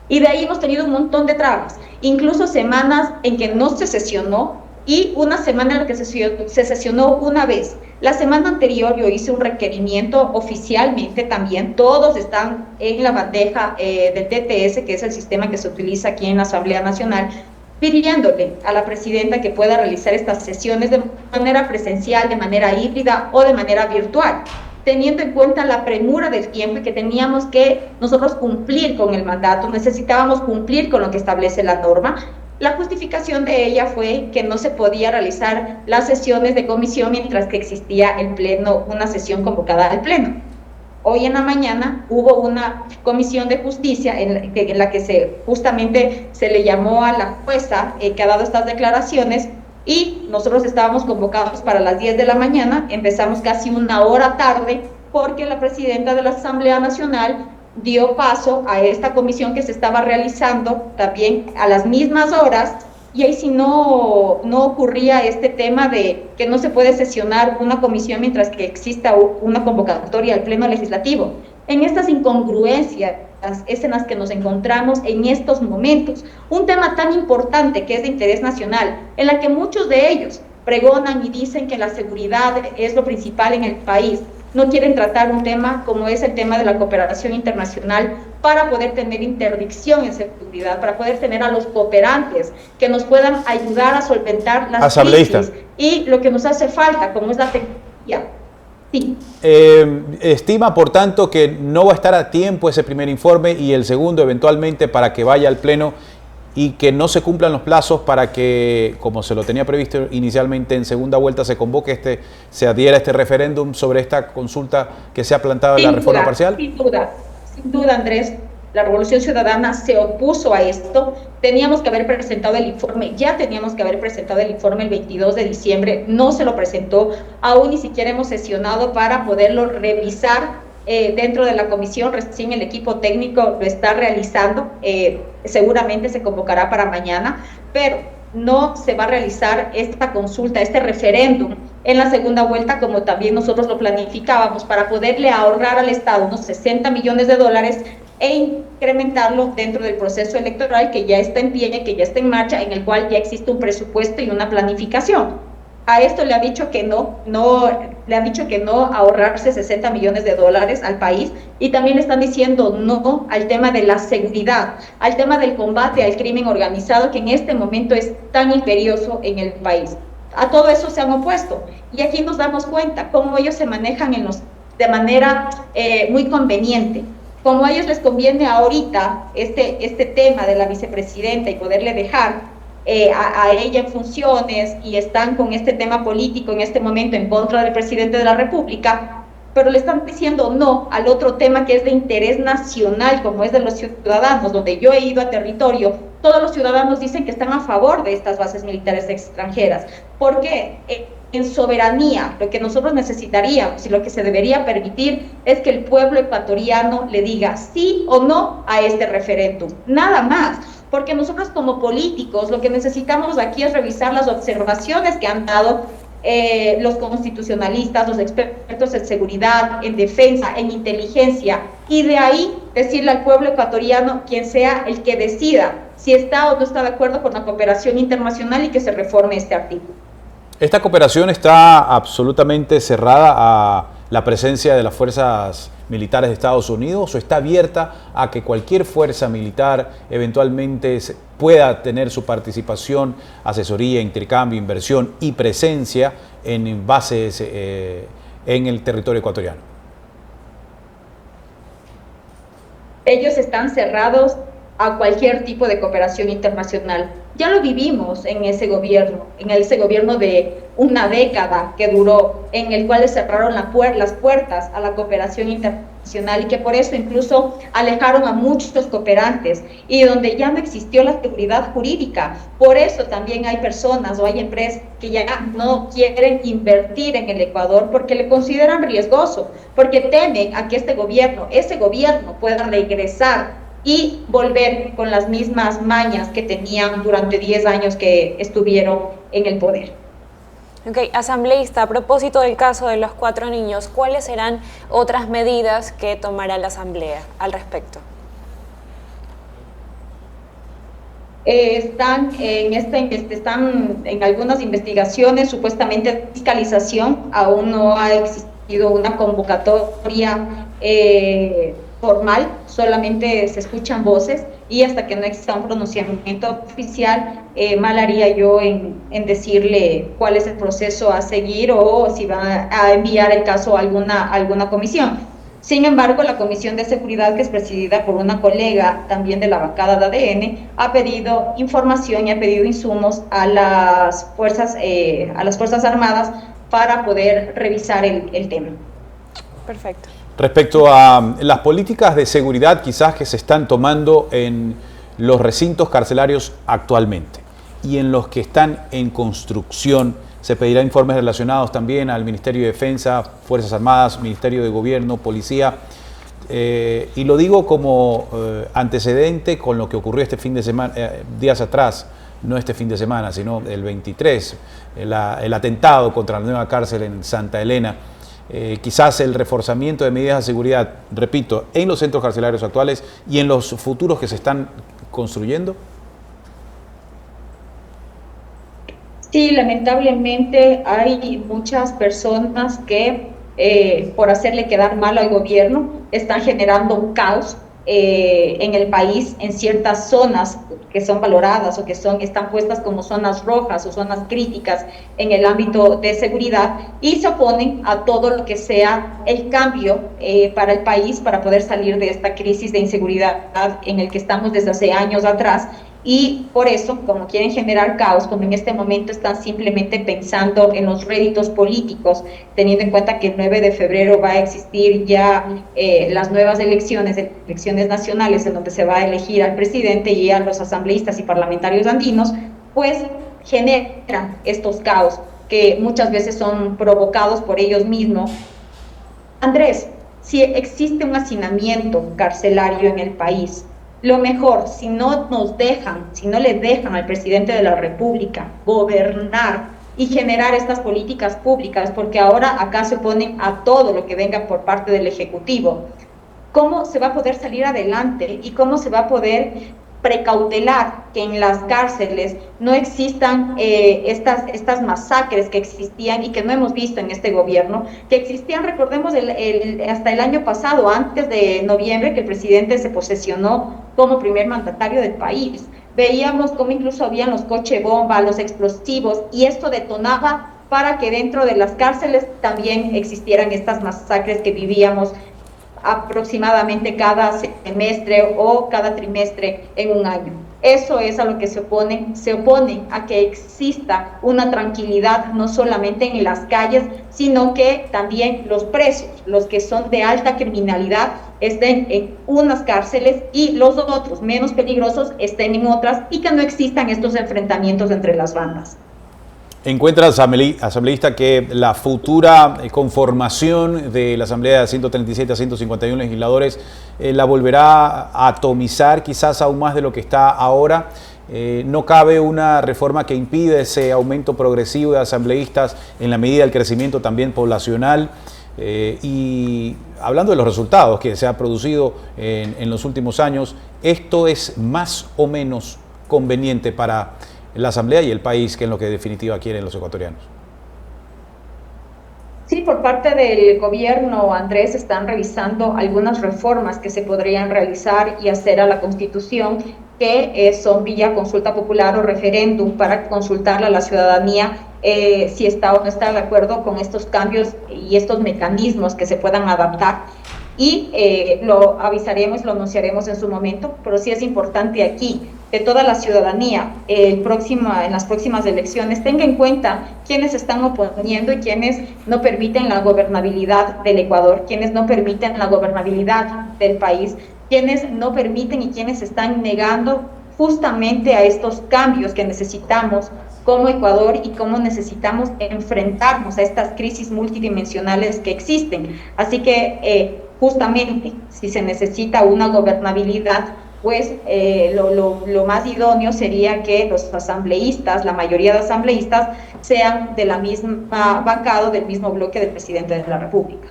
y de ahí hemos tenido un montón de trabas, incluso semanas en que no se sesionó, y una semana en la que se sesionó una vez. La semana anterior yo hice un requerimiento oficialmente también, todos están en la bandeja del TTS, que es el sistema que se utiliza aquí en la Asamblea Nacional, pidiéndole a la presidenta que pueda realizar estas sesiones de manera presencial, de manera híbrida o de manera virtual, teniendo en cuenta la premura del tiempo y que teníamos que nosotros cumplir con el mandato, necesitábamos cumplir con lo que establece la norma. La justificación de ella fue que no se podía realizar las sesiones de comisión mientras que existía el pleno, una sesión convocada al pleno. Hoy en la mañana hubo una comisión de justicia en la que justamente se le llamó a la jueza que ha dado estas declaraciones, y nosotros estábamos convocados para las 10 de la mañana, empezamos casi una hora tarde porque la presidenta de la Asamblea Nacional dio paso a esta comisión que se estaba realizando también a las mismas horas, y ahí sí no ocurría este tema de que no se puede sesionar una comisión mientras que exista una convocatoria al pleno legislativo. En estas incongruencias es en las que nos encontramos en estos momentos. Un tema tan importante que es de interés nacional, en la que muchos de ellos pregonan y dicen que la seguridad es lo principal en el país, no quieren tratar un tema como es el tema de la cooperación internacional para poder tener interdicción en seguridad, para poder tener a los cooperantes que nos puedan ayudar a solventar las crisis y lo que nos hace falta, como es la tecnología. Sí. Estima, por tanto, que no va a estar a tiempo ese primer informe y el segundo eventualmente para que vaya al Pleno, y que no se cumplan los plazos para que, como se lo tenía previsto inicialmente, en segunda vuelta se convoque se adhiera a este referéndum sobre esta consulta que se ha planteado en la reforma parcial? Sin duda, Andrés. La Revolución Ciudadana se opuso a esto. Teníamos que haber presentado el informe, ya teníamos que haber presentado el informe el 22 de diciembre, no se lo presentó, aún ni siquiera hemos sesionado para poderlo revisar dentro de la comisión, recién el equipo técnico lo está realizando, seguramente se convocará para mañana, pero no se va a realizar esta consulta, este referéndum en la segunda vuelta, como también nosotros lo planificábamos, para poderle ahorrar al Estado unos 60 millones de dólares e incrementarlo dentro del proceso electoral que ya está en pie, que ya está en marcha, en el cual ya existe un presupuesto y una planificación. A esto le ha dicho que le han dicho que no a ahorrarse 60 millones de dólares al país, y también están diciendo no al tema de la seguridad, al tema del combate al crimen organizado, que en este momento es tan imperioso en el país. A todo eso se han opuesto, y aquí nos damos cuenta cómo ellos se manejan de manera muy conveniente. Como a ellos les conviene ahorita este tema de la vicepresidenta y poderle dejar a ella en funciones, y están con este tema político en este momento en contra del presidente de la República, pero le están diciendo no al otro tema que es de interés nacional, como es de los ciudadanos, donde yo he ido a territorio todos los ciudadanos dicen que están a favor de estas bases militares extranjeras, porque en soberanía lo que nosotros necesitaríamos y lo que se debería permitir es que el pueblo ecuatoriano le diga sí o no a este referéndum, nada más. Porque nosotros como políticos lo que necesitamos aquí es revisar las observaciones que han dado los constitucionalistas, los expertos en seguridad, en defensa, en inteligencia, y de ahí decirle al pueblo ecuatoriano, quien sea el que decida si está o no está de acuerdo con la cooperación internacional y que se reforme este artículo. ¿Esta cooperación está absolutamente cerrada a la presencia de las fuerzas militares de Estados Unidos o está abierta a que cualquier fuerza militar eventualmente pueda tener su participación, asesoría, intercambio, inversión y presencia en bases en el territorio ecuatoriano? Ellos están cerrados a cualquier tipo de cooperación internacional. Ya lo vivimos en ese gobierno de una década que duró, en el cual le cerraron las puertas a la cooperación internacional y que por eso incluso alejaron a muchos cooperantes y donde ya no existió la seguridad jurídica. Por eso también hay personas o hay empresas que ya no quieren invertir en el Ecuador porque le consideran riesgoso, porque temen a que ese gobierno pueda regresar y volver con las mismas mañas que tenían durante 10 años que estuvieron en el poder. Ok, asambleísta, a propósito del caso de los 4 niños, ¿cuáles serán otras medidas que tomará la Asamblea al respecto? Están en algunas investigaciones, supuestamente de fiscalización, aún no ha existido una convocatoria formal, solamente se escuchan voces y hasta que no exista un pronunciamiento oficial, mal haría yo en decirle cuál es el proceso a seguir o si va a enviar el caso a alguna comisión. Sin embargo, la Comisión de Seguridad, que es presidida por una colega también de la bancada de ADN, ha pedido información y ha pedido insumos a las Fuerzas Armadas para poder revisar el tema. Perfecto. Respecto a las políticas de seguridad quizás que se están tomando en los recintos carcelarios actualmente y en los que están en construcción, se pedirá informes relacionados también al Ministerio de Defensa, Fuerzas Armadas, Ministerio de Gobierno, Policía. Y lo digo como antecedente con lo que ocurrió este fin de semana, días atrás, no este fin de semana, sino el 23, el atentado contra la nueva cárcel en Santa Elena. Quizás el reforzamiento de medidas de seguridad, repito, en los centros carcelarios actuales y en los futuros que se están construyendo. Sí, lamentablemente hay muchas personas que por hacerle quedar mal al gobierno están generando un caos en el país, en ciertas zonas que son valoradas o que están puestas como zonas rojas o zonas críticas en el ámbito de seguridad y se oponen a todo lo que sea el cambio para el país para poder salir de esta crisis de inseguridad en el que estamos desde hace años atrás. Y por eso, como quieren generar caos, como en este momento están simplemente pensando en los réditos políticos, teniendo en cuenta que el 9 de febrero va a existir ya las nuevas elecciones nacionales, en donde se va a elegir al presidente y a los asambleístas y parlamentarios andinos, pues generan estos caos que muchas veces son provocados por ellos mismos. Andrés, si existe un hacinamiento carcelario en el país, lo mejor, si no le dejan al presidente de la República gobernar y generar estas políticas públicas, porque ahora acá se oponen a todo lo que venga por parte del Ejecutivo, ¿cómo se va a poder salir adelante y cómo se va a poder precautelar que en las cárceles no existan estas masacres que existían y que no hemos visto en este gobierno, que existían, recordemos, hasta el año pasado, antes de noviembre, que el presidente se posesionó como primer mandatario del país? Veíamos cómo incluso habían los coche bomba, los explosivos, y esto detonaba para que dentro de las cárceles también existieran estas masacres que vivíamos aproximadamente cada semestre o cada trimestre en un año. Eso es a lo que se oponen a que exista una tranquilidad no solamente en las calles, sino que también los presos, los que son de alta criminalidad, estén en unas cárceles y los otros menos peligrosos estén en otras, y que no existan estos enfrentamientos entre las bandas. ¿Encuentra, asambleísta, que la futura conformación de la Asamblea de 137 a 151 legisladores la volverá a atomizar quizás aún más de lo que está ahora? ¿No cabe una reforma que impide ese aumento progresivo de asambleístas en la medida del crecimiento también poblacional? Y hablando de los resultados que se han producido en los últimos años, ¿esto es más o menos conveniente para la Asamblea y el país, que es lo que en definitiva quieren los ecuatorianos? Sí, por parte del gobierno, Andrés, están revisando algunas reformas que se podrían realizar y hacer a la Constitución, que son vía consulta popular o referéndum, para consultarle a la ciudadanía si está o no está de acuerdo con estos cambios y estos mecanismos que se puedan adaptar. Y lo avisaremos, lo anunciaremos en su momento, pero sí es importante aquí que toda la ciudadanía en las próximas elecciones tenga en cuenta quiénes están oponiendo y quiénes no permiten la gobernabilidad del Ecuador, quiénes no permiten la gobernabilidad del país, quiénes no permiten y quiénes están negando justamente a estos cambios que necesitamos como Ecuador y cómo necesitamos enfrentarnos a estas crisis multidimensionales que existen. Así que justamente si se necesita una gobernabilidad, pues lo más idóneo sería que los asambleístas, la mayoría de asambleístas, sean de la misma bancada, del mismo bloque del presidente de la República.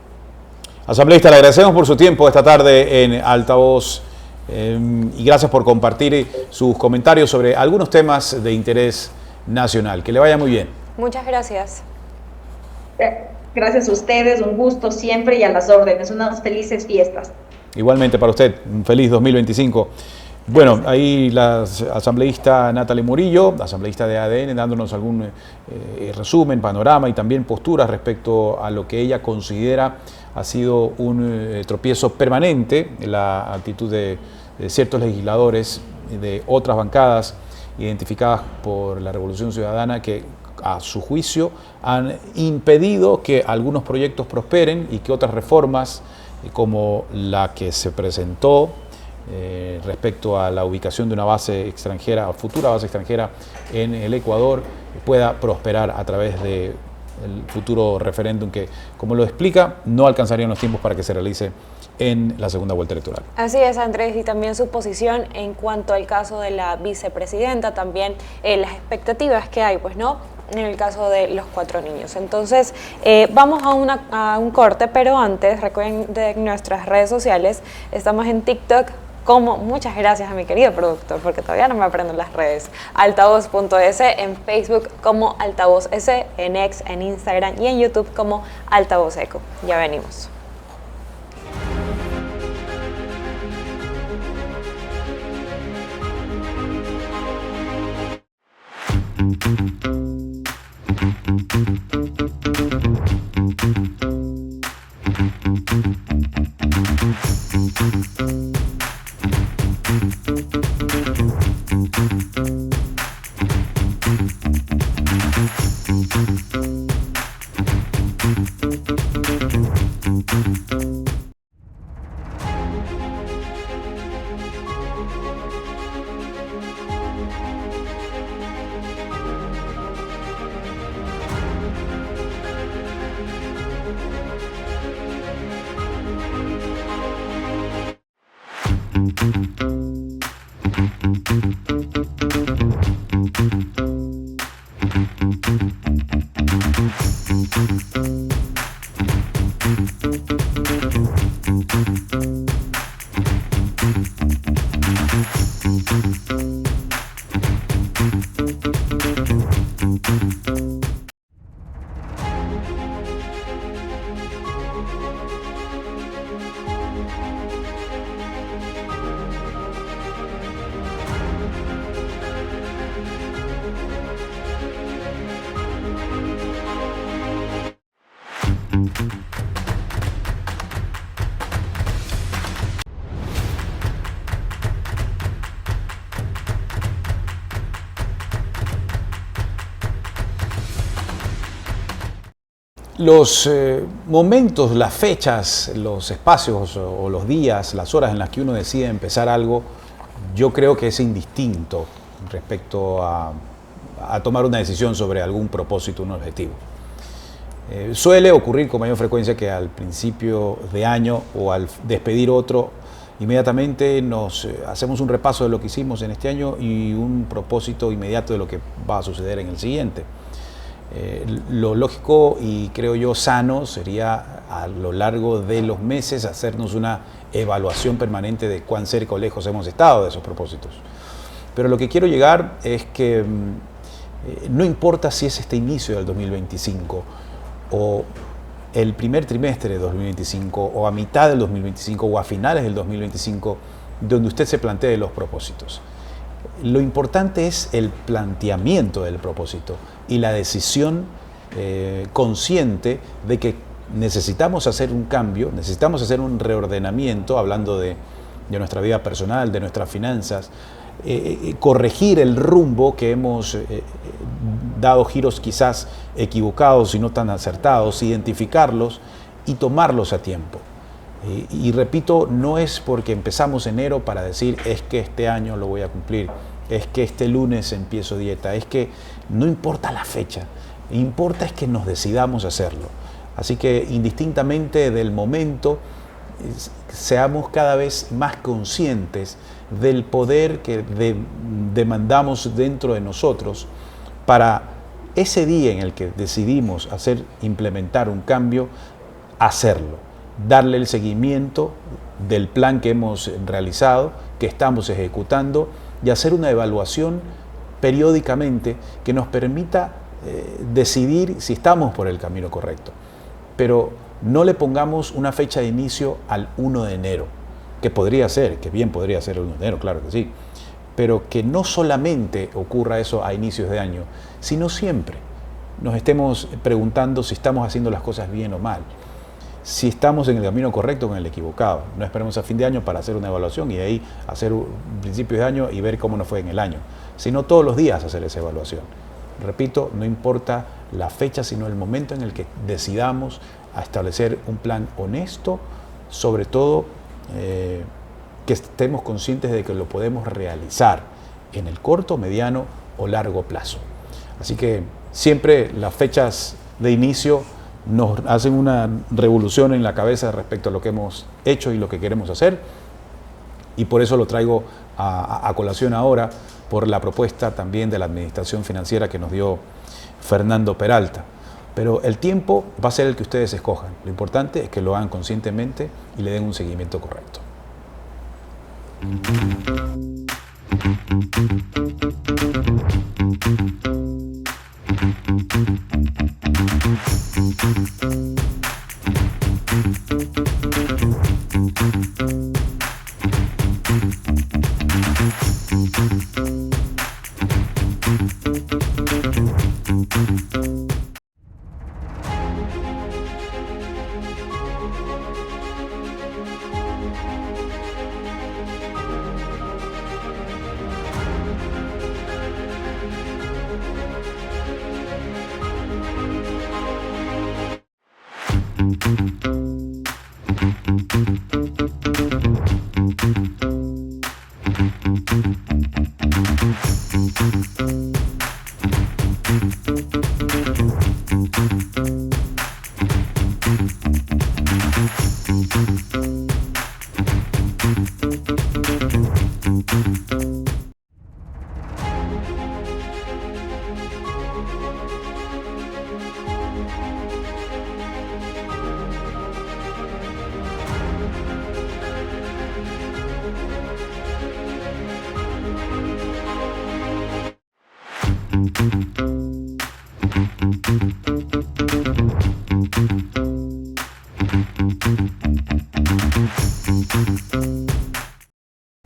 Asambleísta, le agradecemos por su tiempo esta tarde en Altavoz y gracias por compartir sus comentarios sobre algunos temas de interés nacional. Que le vaya muy bien. Muchas gracias. Gracias a ustedes, un gusto siempre y a las órdenes. Unas felices fiestas. Igualmente para usted, un feliz 2025. Bueno, ahí la asambleísta Natalie Murillo, asambleísta de ADN, dándonos algún resumen, panorama y también posturas respecto a lo que ella considera ha sido un tropiezo permanente, la actitud de ciertos legisladores de otras bancadas identificadas por la Revolución Ciudadana, que a su juicio han impedido que algunos proyectos prosperen y que otras reformas, como la que se presentó respecto a la ubicación de una base extranjera, futura base extranjera en el Ecuador, pueda prosperar a través del futuro referéndum que, como lo explica, no alcanzarían los tiempos para que se realice en la segunda vuelta electoral. Así es, Andrés, y también su posición en cuanto al caso de la vicepresidenta, también las expectativas que hay, pues, ¿no?, en el caso de los 4 niños. Entonces, vamos a un corte, pero antes, recuerden de nuestras redes sociales, estamos en TikTok como, muchas gracias a mi querido productor, porque todavía no me aprendo las redes, altavoz.es, en Facebook como Altavoz S, en X, en Instagram y en YouTube como Altavoz Eco. Ya venimos. Los momentos, las fechas, los espacios o los días, las horas en las que uno decide empezar algo, yo creo que es indistinto respecto a tomar una decisión sobre algún propósito, un objetivo. Suele ocurrir con mayor frecuencia que al principio de año o al despedir otro, inmediatamente nos hacemos un repaso de lo que hicimos en este año y un propósito inmediato de lo que va a suceder en el siguiente. Lo lógico y creo yo sano sería a lo largo de los meses hacernos una evaluación permanente de cuán cerca o lejos hemos estado de esos propósitos. Pero lo que quiero llegar es que no importa si es este inicio del 2025 o el primer trimestre de 2025 o a mitad del 2025 o a finales del 2025 donde usted se plantee los propósitos. Lo importante es el planteamiento del propósito y la decisión consciente de que necesitamos hacer un cambio, necesitamos hacer un reordenamiento, hablando de nuestra vida personal, de nuestras finanzas, corregir el rumbo que hemos dado giros quizás equivocados y no tan acertados, identificarlos y tomarlos a tiempo. Y repito, no es porque empezamos enero para decir es que este año lo voy a cumplir, es que este lunes empiezo dieta, es que no importa la fecha, importa es que nos decidamos hacerlo. Así que indistintamente del momento, seamos cada vez más conscientes del poder que demandamos dentro de nosotros para ese día en el que decidimos implementar un cambio, hacerlo, darle el seguimiento del plan que hemos realizado, que estamos ejecutando y hacer una evaluación periódicamente que nos permita decidir si estamos por el camino correcto. Pero no le pongamos una fecha de inicio al 1 de enero, que podría ser, que bien podría ser el 1 de enero, claro que sí, pero que no solamente ocurra eso a inicios de año, sino siempre nos estemos preguntando si estamos haciendo las cosas bien o mal, si estamos en el camino correcto o en el equivocado. No esperemos a fin de año para hacer una evaluación y de ahí hacer un principio de año y ver cómo nos fue en el año, sino todos los días hacer esa evaluación. Repito, no importa la fecha, sino el momento en el que decidamos a establecer un plan honesto, sobre todo que estemos conscientes de que lo podemos realizar en el corto, mediano o largo plazo. Así que siempre las fechas de inicio nos hacen una revolución en la cabeza respecto a lo que hemos hecho y lo que queremos hacer, y por eso lo traigo a colación ahora por la propuesta también de la administración financiera que nos dio Fernando Peralta. Pero el tiempo va a ser el que ustedes escojan. Lo importante es que lo hagan conscientemente y le den un seguimiento correcto.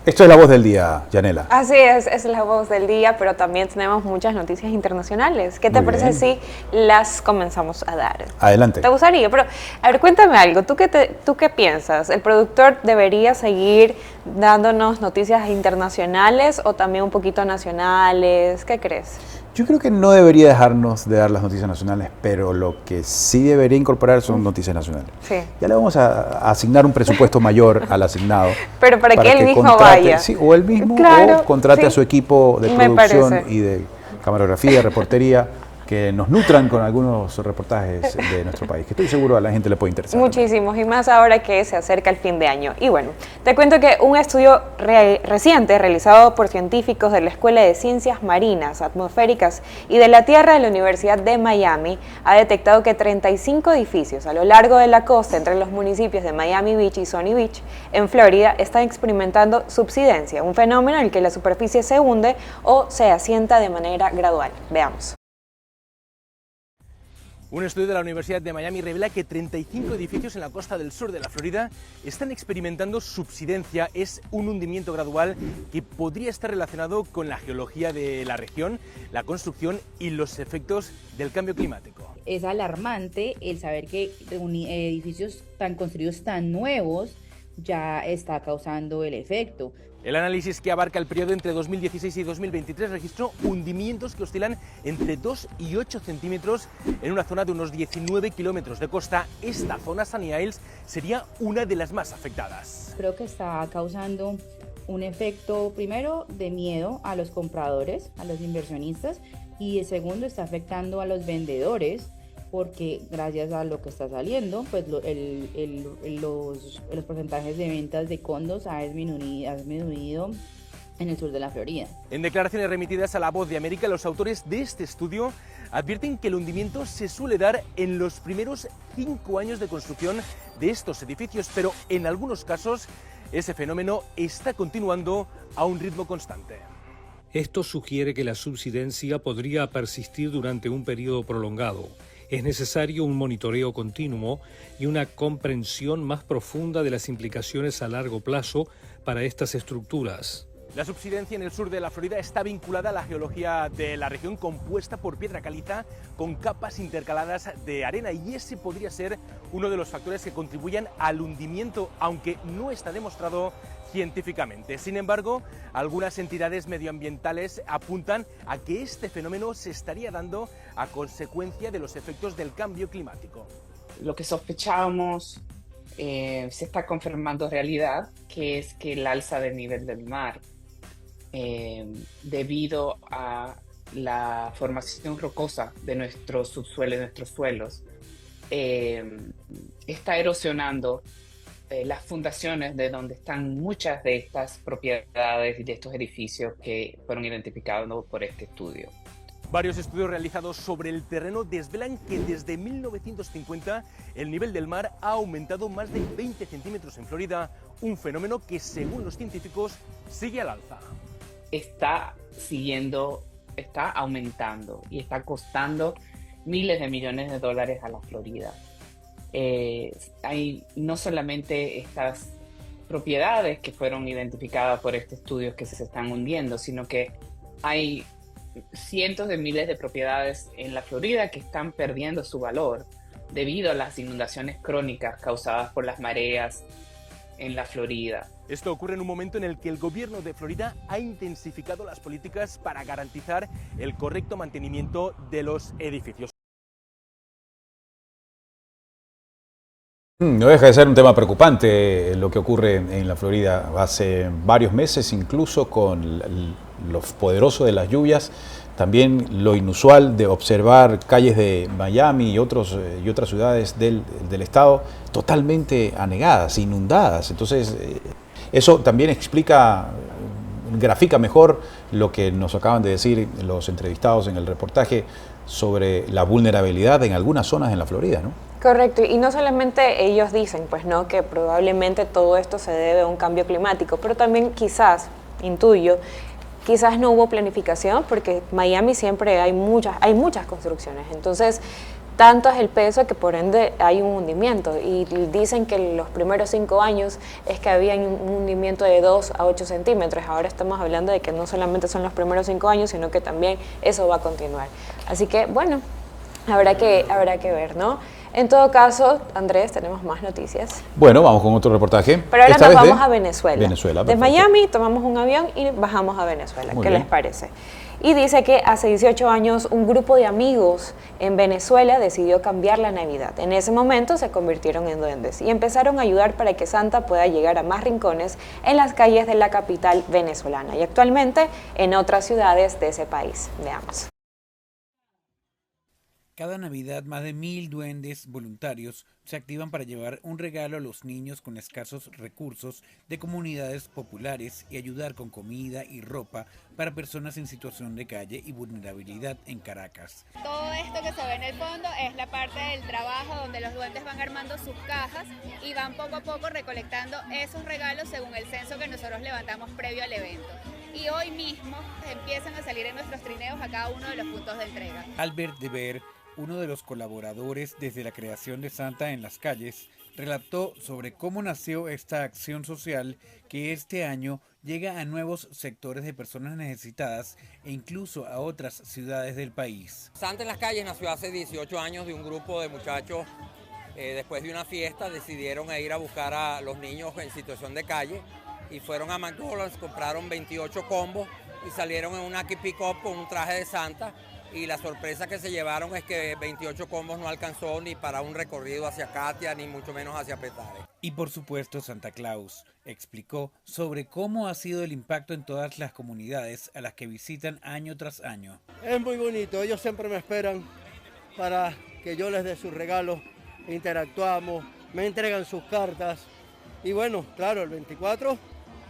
Esto es La Voz del Día, Yanela. Así es La Voz del Día, pero también tenemos muchas noticias internacionales. ¿Qué te parece si las comenzamos a dar? Adelante. ¿Te gustaría? Pero, a ver, cuéntame algo. ¿Tú qué piensas? ¿El productor debería seguir dándonos noticias internacionales o también un poquito nacionales? ¿Qué crees? Yo creo que no debería dejarnos de dar las noticias nacionales, pero lo que sí debería incorporar son noticias nacionales. Sí. Ya le vamos a asignar un presupuesto mayor al asignado. Pero para que él mismo contrate, vaya. Sí, o él mismo, claro, o contrate sí. a su equipo de Me producción parece. y de camarografía, reportería, que nos nutran con algunos reportajes de nuestro país, que estoy seguro a la gente le puede interesar. Muchísimos, y más ahora que se acerca el fin de año. Y bueno, te cuento que un estudio reciente realizado por científicos de la Escuela de Ciencias Marinas, Atmosféricas y de la Tierra de la Universidad de Miami ha detectado que 35 edificios a lo largo de la costa entre los municipios de Miami Beach y Sunny Beach en Florida están experimentando subsidencia, un fenómeno en el que la superficie se hunde o se asienta de manera gradual. Veamos. Un estudio de la Universidad de Miami revela que 35 edificios en la costa del sur de la Florida están experimentando subsidencia. Es un hundimiento gradual que podría estar relacionado con la geología de la región, la construcción y los efectos del cambio climático. Es alarmante el saber que edificios tan construidos tan nuevos ya está causando el efecto. El análisis, que abarca el periodo entre 2016 y 2023, registró hundimientos que oscilan entre 2 y 8 centímetros en una zona de unos 19 kilómetros de costa. Esta zona, Sunny Isles, sería una de las más afectadas. Creo que está causando un efecto, primero, de miedo a los compradores, a los inversionistas, y el segundo, está afectando a los vendedores, porque gracias a lo que está saliendo, pues los porcentajes de ventas de condos ha disminuido en el sur de la Florida. En declaraciones remitidas a La Voz de América, los autores de este estudio advierten que el hundimiento se suele dar en los primeros 5 años de construcción de estos edificios, pero en algunos casos ese fenómeno está continuando a un ritmo constante. Esto sugiere que la subsidencia podría persistir durante un periodo prolongado. Es necesario un monitoreo continuo y una comprensión más profunda de las implicaciones a largo plazo para estas estructuras. La subsidencia en el sur de la Florida está vinculada a la geología de la región, compuesta por piedra caliza con capas intercaladas de arena, y ese podría ser uno de los factores que contribuyan al hundimiento, aunque no está demostrado científicamente. Sin embargo, algunas entidades medioambientales apuntan a que este fenómeno se estaría dando a consecuencia de los efectos del cambio climático. Lo que sospechábamos se está confirmando realidad, que es que el alza del nivel del mar, debido a la formación rocosa de nuestros subsuelos, nuestros suelos, está erosionando las fundaciones de donde están muchas de estas propiedades y de estos edificios que fueron identificados por este estudio. Varios estudios realizados sobre el terreno desvelan que desde 1950 el nivel del mar ha aumentado más de 20 centímetros en Florida, un fenómeno que, según los científicos, sigue al alza. Está aumentando y está costando miles de millones de dólares a la Florida. Hay no solamente estas propiedades que fueron identificadas por este estudio que se están hundiendo, sino que hay cientos de miles de propiedades en la Florida que están perdiendo su valor debido a las inundaciones crónicas causadas por las mareas en la Florida. Esto ocurre en un momento en el que el gobierno de Florida ha intensificado las políticas para garantizar el correcto mantenimiento de los edificios. No deja de ser un tema preocupante lo que ocurre en la Florida. Hace varios meses, incluso con lo poderoso de las lluvias, también lo inusual de observar calles de Miami y otras ciudades del estado totalmente anegadas, inundadas. Entonces, eso también grafica mejor lo que nos acaban de decir los entrevistados en el reportaje sobre la vulnerabilidad en algunas zonas en la Florida, ¿no? Correcto, y no solamente ellos dicen, pues no, que probablemente todo esto se debe a un cambio climático, pero también quizás, intuyo, quizás no hubo planificación, porque Miami siempre hay muchas construcciones, entonces tanto es el peso que por ende hay un hundimiento, y dicen que los primeros 5 años es que había un hundimiento de 2 a 8 centímetros, ahora estamos hablando de que no solamente son los primeros 5 años, sino que también eso va a continuar. Así que bueno, habrá que ver, ¿no? En todo caso, Andrés, tenemos más noticias. Bueno, vamos con otro reportaje. Pero ahora Esta nos vez vamos a Venezuela. Venezuela, De perfecto. Miami tomamos un avión y bajamos a Venezuela. Muy ¿Qué bien. les parece? Y dice que hace 18 años un grupo de amigos en Venezuela decidió cambiar la Navidad. En ese momento se convirtieron en duendes y empezaron a ayudar para que Santa pueda llegar a más rincones en las calles de la capital venezolana y actualmente en otras ciudades de ese país. Veamos. Cada Navidad, más de 1000 duendes voluntarios se activan para llevar un regalo a los niños con escasos recursos de comunidades populares y ayudar con comida y ropa para personas en situación de calle y vulnerabilidad en Caracas. Todo esto que se ve en el fondo es la parte del trabajo donde los duendes van armando sus cajas y van poco a poco recolectando esos regalos según el censo que nosotros levantamos previo al evento. Y hoy mismo empiezan a salir en nuestros trineos a cada uno de los puntos de entrega. Albert de Ver, uno de los colaboradores desde la creación de Santa en las calles, relató sobre cómo nació esta acción social que este año llega a nuevos sectores de personas necesitadas e incluso a otras ciudades del país. Santa en las calles nació hace 18 años de un grupo de muchachos. Después de una fiesta decidieron ir a buscar a los niños en situación de calle y fueron a McDonald's, compraron 28 combos y salieron en una pick-up con un traje de Santa. Y la sorpresa que se llevaron es que 28 combos no alcanzó ni para un recorrido hacia Katia, ni mucho menos hacia Petare. Y por supuesto Santa Claus explicó sobre cómo ha sido el impacto en todas las comunidades a las que visitan año tras año. Es muy bonito, ellos siempre me esperan para que yo les dé sus regalos, interactuamos, me entregan sus cartas y bueno, claro, el 24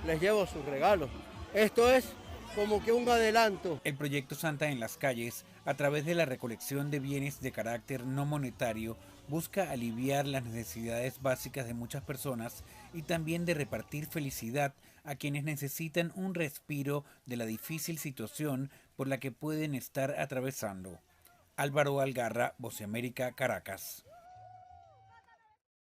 les llevo sus regalos. Esto es como que un adelanto. El proyecto Santa en las calles, a través de la recolección de bienes de carácter no monetario, busca aliviar las necesidades básicas de muchas personas y también de repartir felicidad a quienes necesitan un respiro de la difícil situación por la que pueden estar atravesando. Álvaro Algarra, Voz de América, Caracas.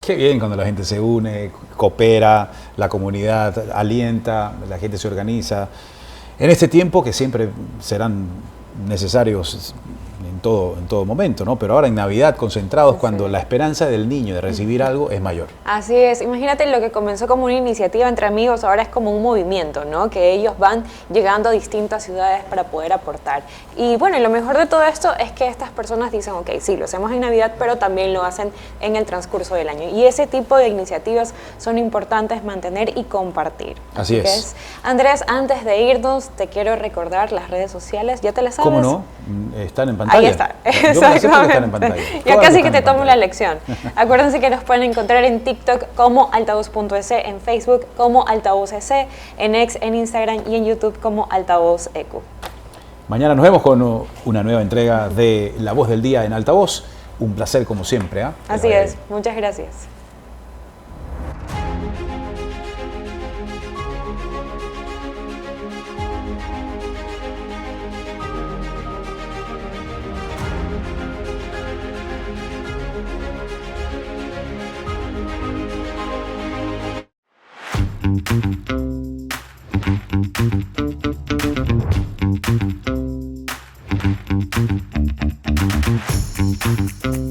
Qué bien cuando la gente se une, coopera, la comunidad alienta, la gente se organiza. En este tiempo que siempre serán necesarios en todo momento, ¿no? Pero ahora en Navidad concentrados cuando la esperanza del niño de recibir algo es mayor. Así es, imagínate lo que comenzó como una iniciativa entre amigos, ahora es como un movimiento, ¿no? Que ellos van llegando a distintas ciudades para poder aportar. Y bueno, y lo mejor de todo esto es que estas personas dicen, ok, sí, lo hacemos en Navidad, pero también lo hacen en el transcurso del año. Y ese tipo de iniciativas son importantes mantener y compartir. Así es. Andrés, antes de irnos, te quiero recordar las redes sociales, ¿ya te las sabes? ¿Cómo no? Están en pantalla. Ahí está, Yo me las sé porque están en exactamente. pantalla. Ya Todas casi que están te en tomo pantalla. la lección. Acuérdense que nos pueden encontrar en TikTok como altavoz.es, en Facebook como altavoz.es, en X, en Instagram y en YouTube como altavoz.eq. Mañana nos vemos con una nueva entrega de La Voz del Día en Altavoz. Un placer como siempre. Así es, muchas gracias. Thank you.